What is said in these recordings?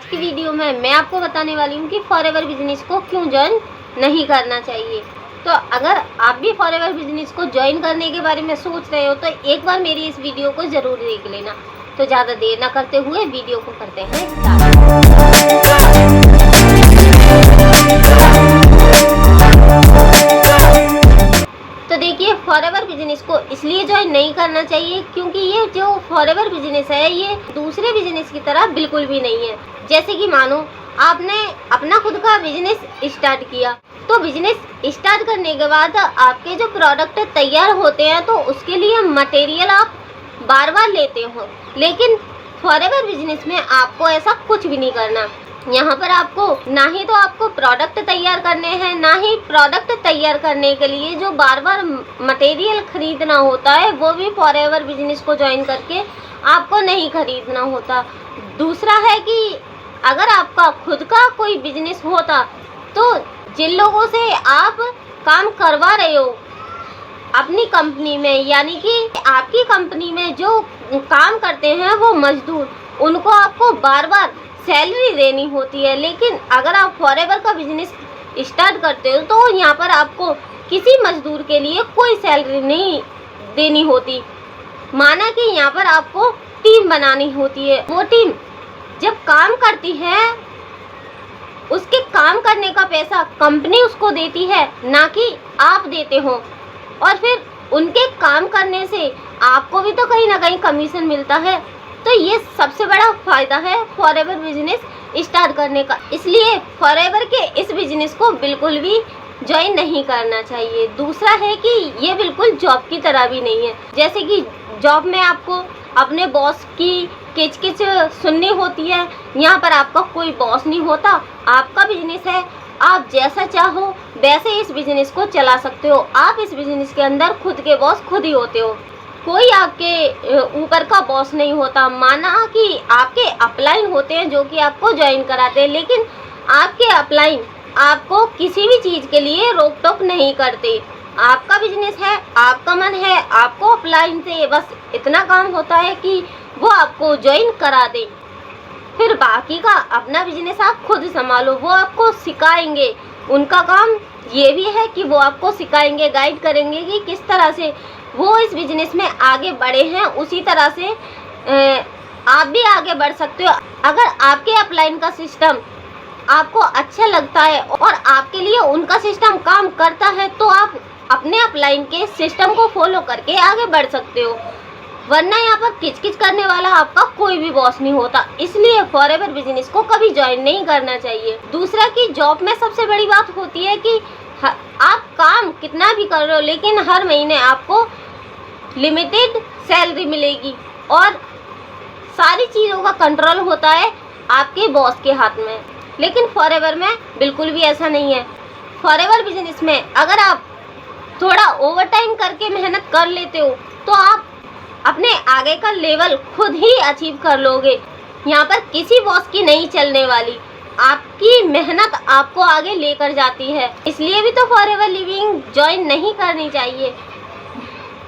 की वीडियो में मैं आपको बताने वाली हूँ कि फॉरएवर बिजनेस को क्यों ज्वाइन नहीं करना चाहिए। तो अगर आप भी फॉरएवर बिजनेस को ज्वाइन करने के बारे में सोच रहे हो तो एक बार मेरी इस वीडियो को ज़रूर देख लेना। तो ज़्यादा देर ना करते हुए वीडियो को करते हैं तो देखिए, फॉरएवर बिजनेस को इसलिए ज्वाइन नहीं करना चाहिए क्योंकि ये जो फॉरएवर बिजनेस है ये दूसरे बिजनेस की तरह बिल्कुल भी नहीं है। जैसे कि मानो आपने अपना खुद का बिजनेस स्टार्ट किया, तो बिजनेस स्टार्ट करने के बाद आपके जो प्रोडक्ट तैयार होते हैं तो उसके लिए मटेरियल आप बार बार लेते हो, लेकिन फॉरएवर बिजनेस में आपको ऐसा कुछ भी नहीं करना। यहाँ पर आपको ना ही तो आपको प्रोडक्ट तैयार करने हैं, ना ही प्रोडक्ट तैयार करने के लिए जो बार बार मटेरियल खरीदना होता है वो भी फॉरएवर बिजनेस को ज्वाइन करके आपको नहीं खरीदना होता। दूसरा है कि अगर आपका खुद का कोई बिजनेस होता तो जिन लोगों से आप काम करवा रहे हो अपनी कंपनी में, यानी कि आपकी कंपनी में जो काम करते हैं वो मजदूर, उनको आपको बार बार सैलरी देनी होती है। लेकिन अगर आप फॉरएवर का बिजनेस स्टार्ट करते हो तो यहाँ पर आपको किसी मजदूर के लिए कोई सैलरी नहीं देनी होती। माना कि यहाँ पर आपको टीम बनानी होती है, वो टीम जब काम करती है उसके काम करने का पैसा कंपनी उसको देती है, ना कि आप देते हो। और फिर उनके काम करने से आपको भी तो कहीं ना कहीं कमीशन मिलता है। तो ये सबसे बड़ा फ़ायदा है फॉरएवर बिजनेस स्टार्ट करने का। इसलिए फॉरएवर के इस बिजनेस को बिल्कुल भी ज्वाइन नहीं करना चाहिए। दूसरा है कि ये बिल्कुल जॉब की तरह भी नहीं है। जैसे कि जॉब में आपको अपने बॉस की किच-किच सुननी होती है, यहाँ पर आपका कोई बॉस नहीं होता। आपका बिजनेस है, आप जैसा चाहो वैसे इस बिजनेस को चला सकते हो। आप इस बिजनेस के अंदर खुद के बॉस खुद ही होते हो, कोई आपके ऊपर का बॉस नहीं होता। माना कि आपके अपलाइन होते हैं जो कि आपको ज्वाइन कराते हैं, लेकिन आपके अपलाइन आपको किसी भी चीज़ के लिए रोक टोक नहीं करते। आपका बिजनेस है, आपका मन है, आपको अपलाइन से बस इतना काम होता है कि वो आपको ज्वाइन करा दे। फिर बाकी का अपना बिजनेस आप खुद संभालो, वो आपको सिखाएंगे। उनका काम ये भी है कि वो आपको सिखाएंगे, गाइड करेंगे कि किस तरह से वो इस बिजनेस में आगे बढ़े हैं, उसी तरह से आप भी आगे बढ़ सकते हो। अगर आपके अपलाइन का सिस्टम आपको अच्छा लगता है और आपके लिए उनका सिस्टम काम करता है तो आप अपने अपलाइन के सिस्टम को फॉलो करके आगे बढ़ सकते हो, वरना यहाँ पर किचकिच करने वाला आपका कोई भी बॉस नहीं होता। इसलिए फॉरएवर बिजनेस को कभी ज्वाइन नहीं करना चाहिए। दूसरा कि जॉब में सबसे बड़ी बात होती है कि आप काम कितना भी कर रहे हो लेकिन हर महीने आपको लिमिटेड सैलरी मिलेगी और सारी चीज़ों का कंट्रोल होता है आपके बॉस के हाथ में। लेकिन फॉरएवर में बिल्कुल भी ऐसा नहीं है। फॉरएवर बिजनेस में अगर आप थोड़ा ओवर टाइम करके मेहनत कर लेते हो तो आप अपने आगे का लेवल खुद ही अचीव कर लोगे। यहाँ पर किसी बॉस की नहीं चलने वाली, आपकी मेहनत आपको आगे लेकर जाती है। इसलिए भी तो फॉरएवर लिविंग ज्वाइन नहीं करनी चाहिए।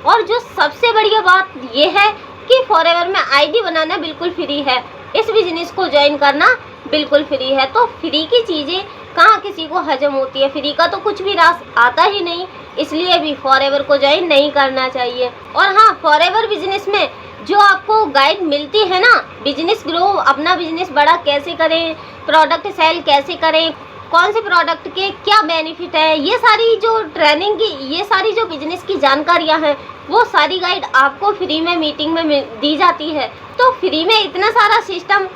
और जो सबसे बढ़िया बात ये है कि फॉरएवर में आईडी बनाना बिल्कुल फ्री है, इस बिजनेस को ज्वाइन करना बिल्कुल फ्री है। तो फ्री की चीज़ें कहाँ किसी को हजम होती है, फ्री का तो कुछ भी रास आता ही नहीं। इसलिए भी फॉरएवर को ज्वाइन नहीं करना चाहिए। और हाँ, फॉरएवर बिजनेस में जो आपको गाइड मिलती है ना, बिजनेस ग्रो, अपना बिजनेस बड़ा कैसे करें, प्रोडक्ट सेल कैसे करें, कौन से प्रोडक्ट के क्या बेनिफिट है, ये सारी जो ट्रेनिंग की, ये सारी जो बिजनेस की जानकारियां हैं वो सारी गाइड आपको फ्री में मीटिंग में दी जाती है। तो फ्री में इतना सारा सिस्टम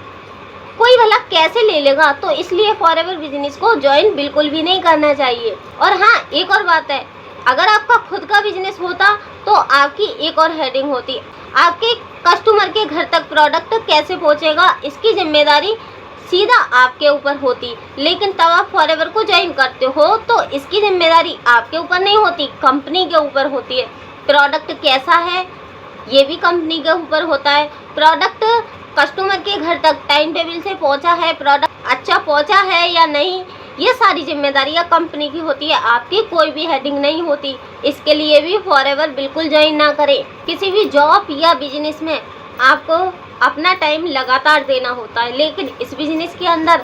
कोई भला कैसे ले लेगा। तो इसलिए फॉरएवर बिजनेस को ज्वाइन बिल्कुल भी नहीं करना चाहिए। और हाँ, एक और बात है, अगर आपका खुद का बिजनेस होता तो आपकी एक और हेडिंग होती, आपके कस्टमर के घर तक प्रोडक्ट कैसे पहुंचेगा इसकी जिम्मेदारी सीधा आपके ऊपर होती। लेकिन तब आप फॉरएवर को ज्वाइन करते हो तो इसकी जिम्मेदारी आपके ऊपर नहीं होती, कंपनी के ऊपर होती है। प्रोडक्ट कैसा है ये भी कंपनी के ऊपर होता है, प्रोडक्ट कस्टमर के घर तक टाइम टेबल से पहुंचा है, प्रोडक्ट अच्छा पहुंचा है या नहीं, ये सारी जिम्मेदारियां कंपनी की होती है, आपकी कोई भी हेडिंग नहीं होती। इसके लिए भी फॉरएवर बिल्कुल ज्वाइन ना करें। किसी भी जॉब या बिजनेस में आपको अपना टाइम लगातार देना होता है, लेकिन इस बिजनेस के अंदर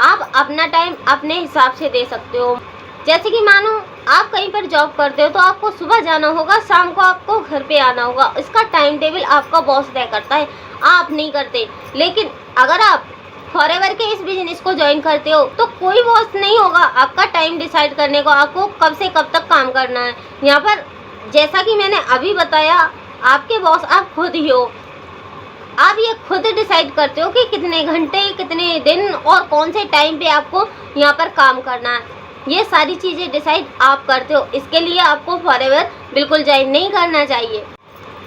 आप अपना टाइम अपने हिसाब से दे सकते हो। जैसे कि मानो आप कहीं पर जॉब करते हो तो आपको सुबह जाना होगा, शाम को आपको घर पे आना होगा। इसका टाइम टेबल आपका बॉस तय करता है, आप नहीं करते। लेकिन अगर आप फॉरएवर के इस बिजनेस को ज्वाइन करते हो तो कोई बॉस नहीं होगा आपका टाइम डिसाइड करने को, आपको कब से कब तक काम करना है। यहाँ पर जैसा कि मैंने अभी बताया, आपके बॉस आप खुद ही हो। आप ये खुद डिसाइड करते हो कि कितने घंटे, कितने दिन और कौन से टाइम पे आपको यहाँ पर काम करना है। ये सारी चीज़ें डिसाइड आप करते हो। इसके लिए आपको फॉरएवर बिल्कुल ज्वाइन नहीं करना चाहिए।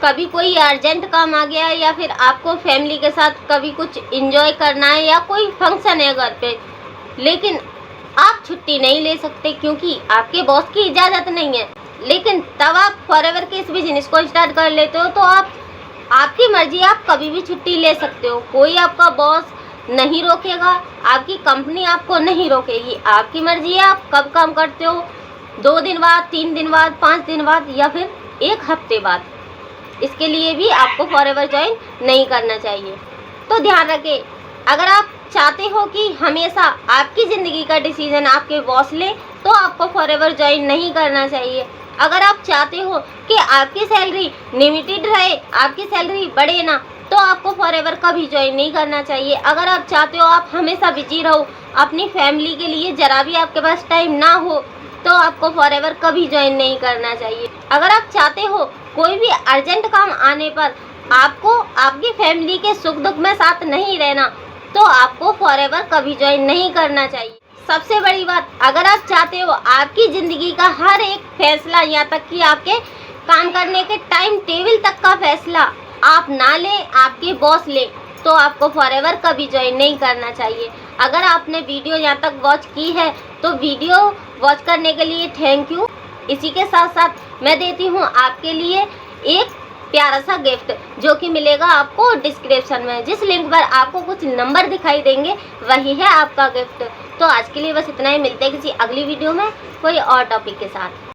कभी कोई अर्जेंट काम आ गया या फिर आपको फैमिली के साथ कभी कुछ एंजॉय करना है या कोई फंक्शन है घर पे, लेकिन आप छुट्टी नहीं ले सकते क्योंकि आपके बॉस की इजाज़त नहीं है। लेकिन तब आप फॉरएवर के इस बिजनेस को स्टार्ट कर लेते हो तो आपकी मर्जी, आप कभी भी छुट्टी ले सकते हो। कोई आपका बॉस नहीं रोकेगा, आपकी कंपनी आपको नहीं रोकेगी। आपकी मर्जी है आप कब काम करते हो, 2 दिन बाद, 3 दिन बाद, 5 दिन बाद या फिर 1 हफ्ते बाद। इसके लिए भी आपको फॉरएवर ज्वाइन नहीं करना चाहिए। तो ध्यान रखें, अगर आप चाहते हो कि हमेशा आपकी ज़िंदगी का डिसीजन आपके बॉस ले तो आपको फॉरएवर ज्वाइन नहीं करना चाहिए। अगर आप चाहते हो कि आपकी सैलरी लिमिटेड रहे, आपकी सैलरी बढ़े ना, तो आपको फॉरएवर कभी ज्वाइन नहीं करना चाहिए। अगर आप चाहते हो आप हमेशा बिजी रहो, अपनी फैमिली के लिए ज़रा भी आपके पास टाइम ना हो, तो आपको फॉरएवर कभी ज्वाइन नहीं करना चाहिए। अगर आप चाहते हो कोई भी अर्जेंट काम आने पर आपको आपकी फैमिली के सुख दुख में साथ नहीं रहना, तो आपको फॉरएवर कभी ज्वाइन नहीं करना चाहिए। सबसे बड़ी बात, अगर आप चाहते हो आपकी ज़िंदगी का हर एक फैसला, यहाँ तक कि आपके काम करने के टाइम टेबल तक का फैसला आप ना लें, आपके बॉस ले, तो आपको फॉरएवर कभी ज्वाइन नहीं करना चाहिए। अगर आपने वीडियो यहाँ तक वॉच की है तो वीडियो वॉच करने के लिए थैंक यू। इसी के साथ साथ मैं देती हूँ आपके लिए एक प्यारा सा गिफ्ट, जो कि मिलेगा आपको डिस्क्रिप्शन में। जिस लिंक पर आपको कुछ नंबर दिखाई देंगे वही है आपका गिफ्ट। तो आज के लिए बस इतना ही। मिलते हैं किसी अगली वीडियो में कोई और टॉपिक के साथ।